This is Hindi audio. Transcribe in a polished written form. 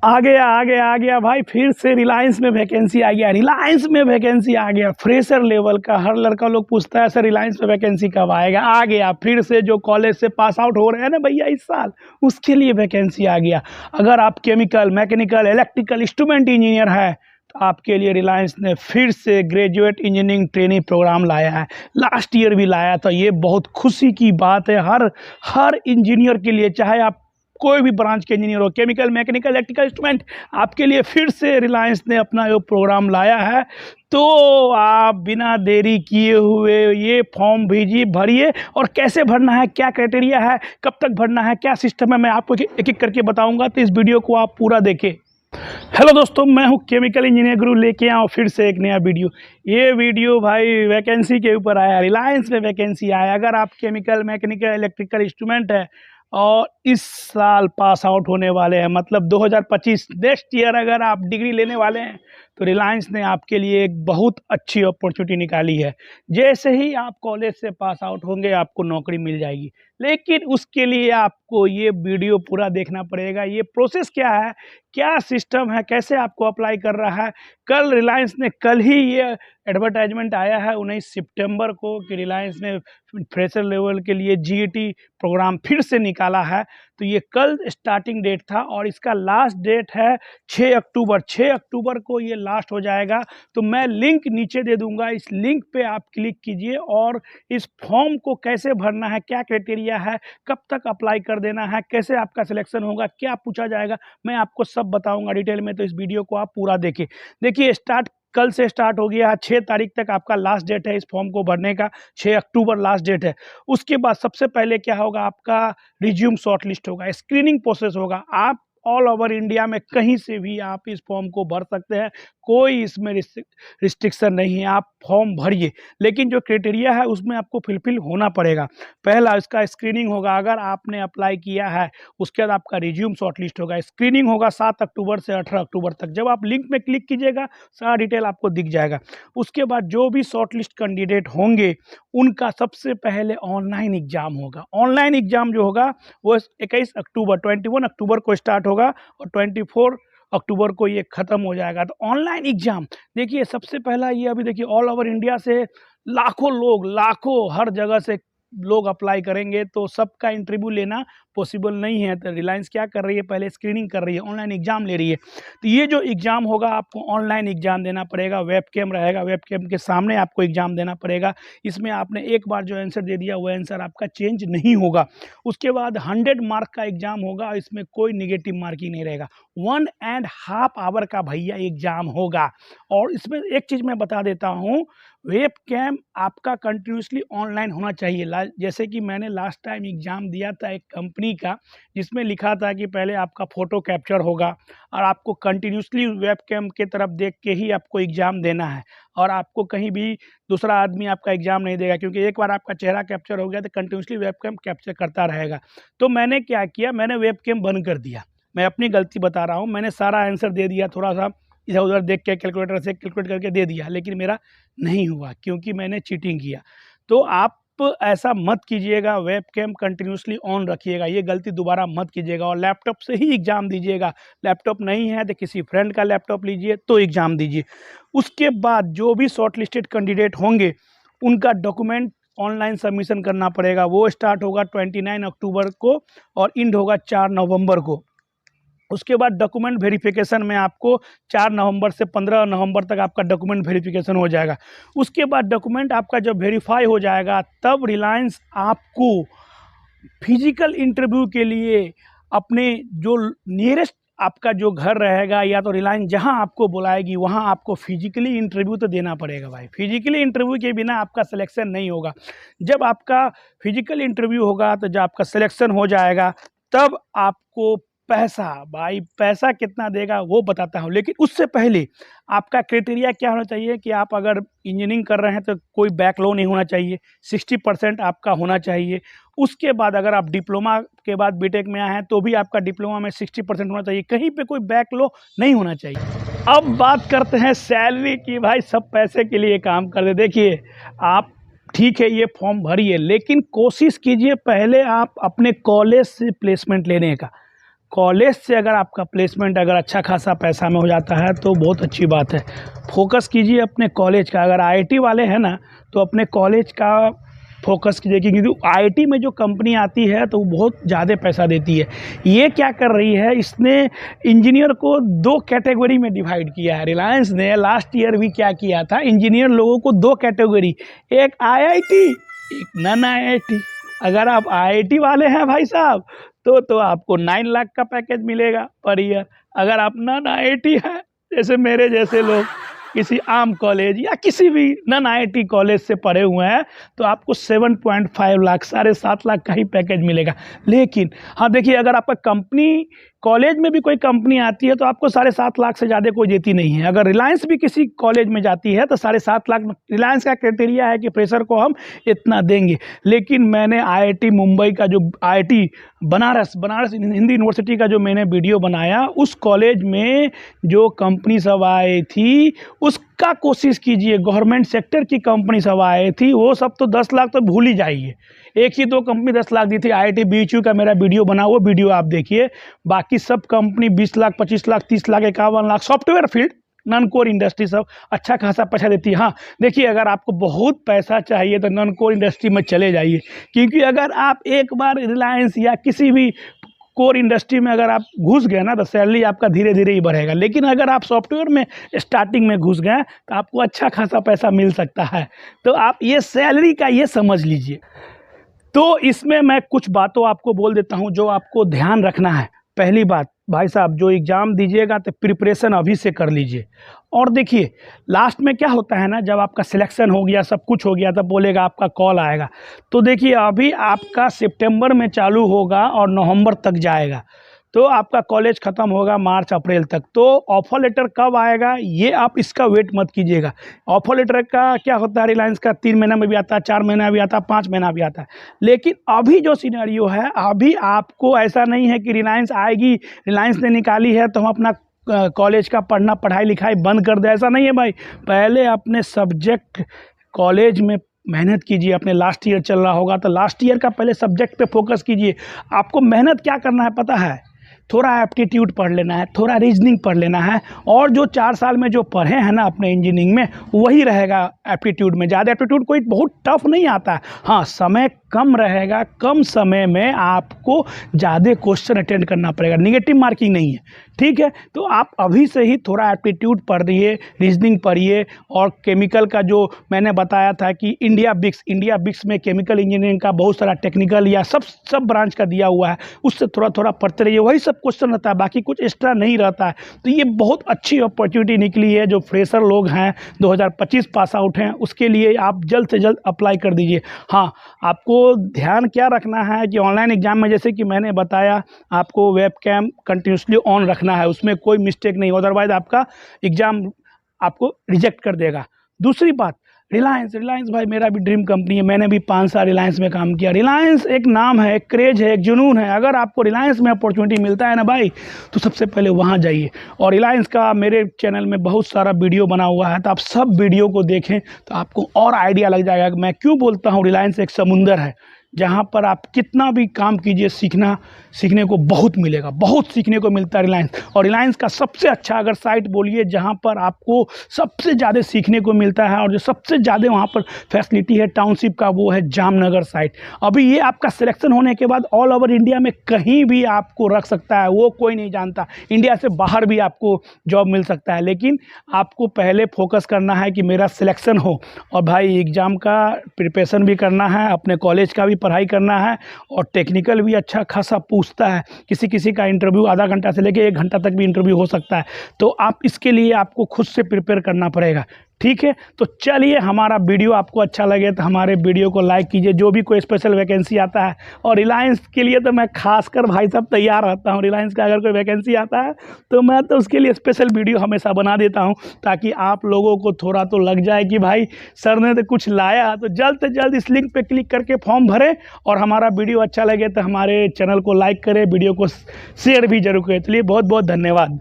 आ गया भाई। फिर से रिलायंस में वैकेंसी आ गया। रिलायंस में वैकेंसी आ गया, फ्रेशर लेवल का। हर लड़का लोग पूछता है सर रिलायंस में वैकेंसी कब आएगा। आ गया फिर से। जो कॉलेज से पास आउट हो रहे हैं ना भैया इस साल, उसके लिए वैकेंसी आ गया। अगर आप chemical, mechanical, electrical instrument engineer है तो आपके लिए रिलायंस ने फिर से ग्रेजुएट इंजीनियरिंग ट्रेनिंग प्रोग्राम लाया है। लास्ट ईयर भी लाया था। ये बहुत खुशी की बात है हर इंजीनियर के लिए, चाहे आप कोई भी ब्रांच के इंजीनियर हो, केमिकल, मैकेनिकल, इलेक्ट्रिकल इंस्ट्रूमेंट, आपके लिए फिर से रिलायंस ने अपना जो प्रोग्राम लाया है। तो आप बिना देरी किए हुए ये फॉर्म भरिए। और कैसे भरना है, क्या क्राइटेरिया है, कब तक भरना है, क्या सिस्टम है, मैं आपको एक एक करके बताऊंगा। तो इस वीडियो को आप पूरा देखें। हेलो दोस्तों, मैं हूं केमिकल इंजीनियर गुरु, लेके आऊँ फिर से एक नया वीडियो। ये वीडियो भाई वैकेंसी के ऊपर आया, रिलायंस में वैकेंसी आया। अगर आप केमिकल, मैकेनिकल, इलेक्ट्रिकल इंस्ट्रूमेंट है और इस साल पास आउट होने वाले हैं, मतलब 2025 नेक्स्ट ईयर अगर आप डिग्री लेने वाले हैं, तो रिलायंस ने आपके लिए एक बहुत अच्छी अपॉर्चुनिटी निकाली है। जैसे ही आप कॉलेज से पास आउट होंगे आपको नौकरी मिल जाएगी, लेकिन उसके लिए आपको ये वीडियो पूरा देखना पड़ेगा। ये प्रोसेस क्या है, क्या सिस्टम है, कैसे आपको अप्लाई कर रहा है। कल रिलायंस ने, कल ही ये एडवर्टाइजमेंट आया है 19 सितंबर को कि रिलायंस ने फ्रेशर लेवल के लिए जीईटी प्रोग्राम फिर से निकाला है। तो ये कल स्टार्टिंग डेट था और इसका लास्ट डेट है 6 अक्टूबर। 6 अक्टूबर को ये लास्ट हो जाएगा। तो मैं लिंक नीचे दे दूंगा, इस लिंक पे आप क्लिक कीजिए और इस फॉर्म को कैसे भरना है, क्या क्राइटेरिया है, कब तक अप्लाई कर देना है, कैसे आपका सिलेक्शन होगा, क्या पूछा जाएगा, मैं आपको सब बताऊंगा डिटेल में। तो इस वीडियो को आप पूरा देखें। देखिए, कल से स्टार्ट हो गया है। 6 तारीख तक आपका लास्ट डेट है इस फॉर्म को भरने का। 6 अक्टूबर लास्ट डेट है। उसके बाद सबसे पहले क्या होगा, आपका रिज्यूम शॉर्टलिस्ट होगा, स्क्रीनिंग प्रोसेस होगा। आप ऑल ओवर इंडिया में कहीं से भी आप इस फॉर्म को भर सकते हैं, कोई इसमें रिस्ट्रिक्शन नहीं है। आप फॉर्म भरिए, लेकिन जो क्राइटेरिया है उसमें आपको फिलफिल होना पड़ेगा। पहला इसका स्क्रीनिंग होगा। अगर आपने अप्लाई किया है, उसके बाद आपका रिज्यूम शॉर्टलिस्ट होगा। स्क्रीनिंग होगा 7 अक्टूबर से 18 अक्टूबर तक। जब आप लिंक में क्लिक कीजिएगा सारा डिटेल आपको दिख जाएगा। उसके बाद जो भी शॉर्टलिस्ट कैंडिडेट होंगे उनका सबसे पहले ऑनलाइन एग्जाम होगा। ऑनलाइन एग्जाम जो होगा वो 21 अक्टूबर को स्टार्ट होगा और 24 अक्टूबर को ये ख़त्म हो जाएगा। तो ऑनलाइन एग्जाम देखिए, सबसे पहला ये अभी देखिए ऑल ओवर इंडिया से लाखों हर जगह से लोग अप्लाई करेंगे, तो सबका इंटरव्यू लेना पॉसिबल नहीं है। तो रिलायंस क्या कर रही है, पहले स्क्रीनिंग कर रही है, ऑनलाइन एग्जाम ले रही है। तो ये जो एग्ज़ाम होगा आपको ऑनलाइन एग्जाम देना पड़ेगा। वेबकैम रहेगा, वेबकैम के सामने आपको एग्जाम देना पड़ेगा। इसमें आपने एक बार जो आंसर दे दिया वो आंसर आपका चेंज नहीं होगा। उसके बाद 100 मार्क का एग्जाम होगा, इसमें कोई निगेटिव मार्किंग नहीं रहेगा। 1.5 आवर का भैया एग्जाम होगा। और इसमें एक चीज़ मैं बता देता हूँ, वेबकैम आपका कंटिन्यूसली ऑनलाइन होना चाहिए। जैसे कि मैंने लास्ट टाइम एग्ज़ाम दिया था एक कंपनी का, जिसमें लिखा था कि पहले आपका फ़ोटो कैप्चर होगा और आपको कंटिन्यूसली वेबकैम के तरफ देख के ही आपको एग्ज़ाम देना है। और आपको कहीं भी दूसरा आदमी आपका एग्ज़ाम नहीं देगा, क्योंकि एक बार आपका चेहरा कैप्चर हो गया तो कंटिन्यूसली वेबकैम कैप्चर करता रहेगा। तो मैंने क्या किया, मैंने वेबकैम बंद कर दिया। मैं अपनी गलती बता रहा हूँ। मैंने सारा आंसर दे दिया, थोड़ा सा इधर उधर देख के कैलकुलेटर से कैलकुलेट करके दे दिया, लेकिन मेरा नहीं हुआ क्योंकि मैंने चीटिंग किया। तो आप ऐसा मत कीजिएगा, वेबकैम कंटिन्यूसली ऑन रखिएगा, ये गलती दोबारा मत कीजिएगा। और लैपटॉप से ही एग्ज़ाम दीजिएगा। लैपटॉप नहीं है तो किसी फ्रेंड का लैपटॉप लीजिए तो एग्ज़ाम दीजिए। उसके बाद जो भी शॉर्ट लिस्टेड कैंडिडेट होंगे उनका डॉक्यूमेंट ऑनलाइन सबमिशन करना पड़ेगा। वो स्टार्ट होगा 29 अक्टूबर को और एंड होगा 4 नवंबर को। उसके बाद डॉक्यूमेंट वेरिफिकेशन में आपको 4 नवंबर से 15 नवंबर तक आपका डॉक्यूमेंट वेरिफिकेशन हो जाएगा। उसके बाद डॉक्यूमेंट आपका जब वेरीफाई हो जाएगा, तब रिलायंस आपको फिजिकल इंटरव्यू के लिए अपने जो नियरेस्ट आपका जो घर रहेगा, या तो रिलायंस जहां आपको बुलाएगी वहां आपको फिजिकली इंटरव्यू तो देना पड़ेगा भाई। फिजिकली इंटरव्यू के बिना आपका सिलेक्शन नहीं होगा। जब आपका फिजिकल इंटरव्यू होगा, तो जब आपका सिलेक्शन हो जाएगा, तब आपको पैसा कितना देगा वो बताता हूँ। लेकिन उससे पहले आपका क्राइटेरिया क्या होना चाहिए कि आप अगर इंजीनियरिंग कर रहे हैं तो कोई बैकलॉग नहीं होना चाहिए, 60% आपका होना चाहिए। उसके बाद अगर आप डिप्लोमा के बाद बीटेक में आए हैं तो भी आपका डिप्लोमा में 60% होना चाहिए, कहीं पे कोई बैकलॉग नहीं होना चाहिए। अब बात करते हैं सैलरी की। भाई सब पैसे के लिए काम करते। देखिए, आप ठीक है ये फॉर्म भरिए, लेकिन कोशिश कीजिए पहले आप अपने कॉलेज से प्लेसमेंट लेने का। कॉलेज से अगर आपका प्लेसमेंट अगर अच्छा खासा पैसा में हो जाता है तो बहुत अच्छी बात है। फोकस कीजिए अपने कॉलेज का। अगर आईआईटी वाले हैं ना तो अपने कॉलेज का फोकस कीजिए, क्योंकि आईआईटी में जो कंपनी आती है तो वो बहुत ज़्यादा पैसा देती है। ये क्या कर रही है, इसने इंजीनियर को 2 कैटेगरी में डिवाइड किया है। रिलायंस ने लास्ट ईयर भी क्या किया था, इंजीनियर लोगों को 2 कैटेगरी, एक आईआईटी एक नॉन आईआईटी। अगर आप आईआईटी वाले हैं भाई साहब तो आपको 9 लाख का पैकेज मिलेगा पर ईयर। अगर आप नॉन आईआईटी है, जैसे मेरे जैसे लोग किसी आम कॉलेज या किसी भी नॉन आईआईटी कॉलेज से पढ़े हुए हैं तो आपको 7.5 लाख 7.5 लाख का ही पैकेज मिलेगा। लेकिन हाँ देखिए, अगर आपका कंपनी कॉलेज में भी कोई कंपनी आती है तो आपको 7.5 लाख से ज़्यादा कोई देती नहीं है। अगर रिलायंस भी किसी कॉलेज में जाती है तो 7.5 लाख रिलायंस का क्राइटेरिया है कि फ्रेशर को हम इतना देंगे। लेकिन मैंने आईआईटी मुंबई का जो आईआईटी बनारस हिंदी यूनिवर्सिटी का जो मैंने वीडियो बनाया, उस कॉलेज में जो कंपनी सब आई थी उसका कोशिश कीजिए। गवर्नमेंट सेक्टर की कंपनी सब आई थी, वो सब तो 10 लाख तो भूल ही जाइए। 1 ही 2 कंपनी 10 लाख दी थी। आईआईटी बीएचयू का मेरा वीडियो बना, वो वीडियो आप देखिए। बाकी सब company 20 lakh 25 lakh 30 lakh 51 lakh. Software field non core industry सब अच्छा खासा पैसा देती है। हाँ देखिए, अगर आपको बहुत पैसा चाहिए तो नॉन कोर इंडस्ट्री में चले जाइए, क्योंकि अगर आप एक बार रिलायंस या किसी भी कोर इंडस्ट्री में अगर आप घुस गए ना तो सैलरी आपका धीरे धीरे ही बढ़ेगा। लेकिन अगर आप सॉफ्टवेयर में स्टार्टिंग में घुस गए तो आपको अच्छा खासा पैसा मिल सकता है। तो आप ये सैलरी का ये समझ लीजिए। तो इसमें मैं कुछ बातों आपको बोल देता हूँ जो आपको ध्यान रखना है। पहली बात भाई साहब, जो एग्ज़ाम दीजिएगा तो प्रिपरेशन अभी से कर लीजिए। और देखिए, लास्ट में क्या होता है ना, जब आपका सिलेक्शन हो गया, सब कुछ हो गया, तब बोलेगा आपका कॉल आएगा। तो देखिए, अभी आपका सितंबर में चालू होगा और नवंबर तक जाएगा, तो आपका कॉलेज ख़त्म होगा मार्च अप्रैल तक। तो ऑफर लेटर कब आएगा ये आप इसका वेट मत कीजिएगा। ऑफर लेटर का क्या होता है, रिलायंस का 3 महीना में भी आता है, 4 महीना भी आता है, 5 महीना भी आता है। लेकिन अभी जो सिनेरियो है, अभी आपको ऐसा नहीं है कि रिलायंस आएगी, रिलायंस ने निकाली है तो हम अपना कॉलेज का पढ़ाई लिखाई बंद कर दे, ऐसा नहीं है भाई। पहले अपने सब्जेक्ट कॉलेज में मेहनत कीजिए। अपने लास्ट ईयर चल रहा होगा तो लास्ट ईयर का पहले सब्जेक्ट पे फोकस कीजिए। आपको मेहनत क्या करना है पता है, थोड़ा एप्टीट्यूड पढ़ लेना है, थोड़ा रीजनिंग पढ़ लेना है, और जो 4 साल में जो पढ़े हैं ना अपने इंजीनियरिंग में, वही रहेगा एप्टीट्यूड में। ज़्यादा एप्टीट्यूड कोई बहुत टफ नहीं आता है। हाँ, समय कम रहेगा, कम समय में आपको ज़्यादा क्वेश्चन अटेंड करना पड़ेगा। निगेटिव मार्किंग नहीं है, ठीक है। तो आप अभी से ही थोड़ा एप्टीट्यूड पढ़िए, रीजनिंग पढ़िए। और केमिकल का जो मैंने बताया था कि इंडिया बिक्स में केमिकल इंजीनियरिंग का बहुत सारा टेक्निकल या सब ब्रांच का दिया हुआ है, उससे थोड़ा थोड़ा पढ़ते रहिए। वही सब क्वेश्चन रहता है, बाकी कुछ एक्स्ट्रा नहीं रहता है। तो ये बहुत अच्छी अपॉर्चुनिटी निकली है। जो फ्रेशर लोग हैं, 2025 पास आउट हैं, उसके लिए आप जल्द से जल्द अप्लाई कर दीजिए। हाँ, आपको ध्यान क्या रखना है कि ऑनलाइन एग्जाम में, जैसे कि मैंने बताया, आपको वेबकैम कंटिन्यूसली ऑन रखना है, उसमें कोई मिस्टेक नहीं, अदरवाइज आपका एग्जाम आपको रिजेक्ट कर देगा। दूसरी बात, रिलायंस भाई मेरा भी ड्रीम कंपनी है। मैंने भी 5 साल रिलायंस में काम किया। रिलायंस एक नाम है, एक क्रेज है, एक जुनून है। अगर आपको रिलायंस में अपॉर्चुनिटी मिलता है ना भाई, तो सबसे पहले वहाँ जाइए। और रिलायंस का मेरे चैनल में बहुत सारा वीडियो बना हुआ है, तो आप सब वीडियो को देखें तो आपको और आइडिया लग जाएगा। मैं क्यों बोलता हूँ रिलायंस एक समुंदर है, जहाँ पर आप कितना भी काम कीजिए, सीखने को बहुत मिलेगा, बहुत सीखने को मिलता है रिलायंस। और रिलायंस का सबसे अच्छा अगर साइट बोलिए जहाँ पर आपको सबसे ज़्यादा सीखने को मिलता है और जो सबसे ज़्यादा वहाँ पर फैसिलिटी है टाउनशिप का, वो है जामनगर साइट। अभी ये आपका सिलेक्शन होने के बाद ऑल ओवर इंडिया में कहीं भी आपको रख सकता है, वो कोई नहीं जानता। इंडिया से बाहर भी आपको जॉब मिल सकता है, लेकिन आपको पहले फोकस करना है कि मेरा सिलेक्शन हो। और भाई एग्ज़ाम का प्रिपरेशन भी करना है, अपने कॉलेज का भी पढ़ाई करना है, और टेक्निकल भी अच्छा खासा पूछता है। किसी का इंटरव्यू आधा घंटा से लेके 1 घंटा तक भी इंटरव्यू हो सकता है। तो आप इसके लिए आपको खुद से प्रिपेयर करना पड़ेगा, ठीक है। तो चलिए, हमारा वीडियो आपको अच्छा लगे तो हमारे वीडियो को लाइक कीजिए। जो भी कोई स्पेशल वैकेंसी आता है, और रिलायंस के लिए तो मैं खासकर भाई साहब तैयार रहता हूँ। रिलायंस का अगर कोई वैकेंसी आता है तो मैं तो उसके लिए स्पेशल वीडियो हमेशा बना देता हूँ, ताकि आप लोगों को थोड़ा तो लग जाए कि भाई सर ने तो कुछ लाया। तो जल्द से जल्द इस लिंक पर क्लिक करके फॉर्म भरें, और हमारा वीडियो अच्छा लगे तो हमारे चैनल को लाइक करें, वीडियो को शेयर भी जरूर करें। चलिए, बहुत बहुत धन्यवाद।